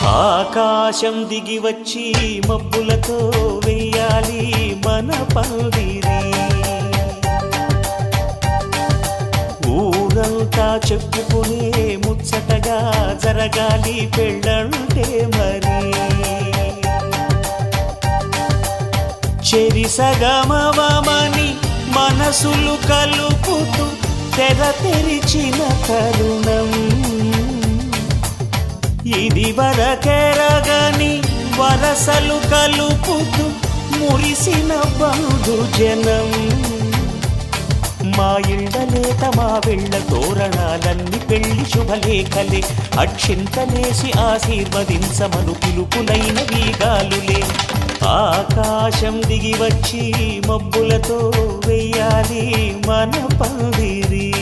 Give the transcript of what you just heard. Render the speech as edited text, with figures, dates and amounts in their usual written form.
ఆకాశం దిగి వచ్చి మబ్బులతో వెయ్యాలి మన పందిరి. ఊరంతా చెప్పుకునే ముచ్చటగా జరగాలి పెళ్ళంటే మరి. చెరిసగమవమని మనసులు కలుపుతూ తెర తెరిచిన తరుణం ఇది వరకెరగని వరసలు కలుపుతూ మురిసిన బంధుజనం. మా ఇళ్ళలేత మా వెళ్ళ తోరణాలన్నీ పెళ్లి శుభలేఖలే. అక్షింతలేసి ఆశీర్వదించమను పిలుపులైన వీగాలులే. ఆకాశం దిగి వచ్చి మబ్బులతో వెయ్యాలి మన పందిరి.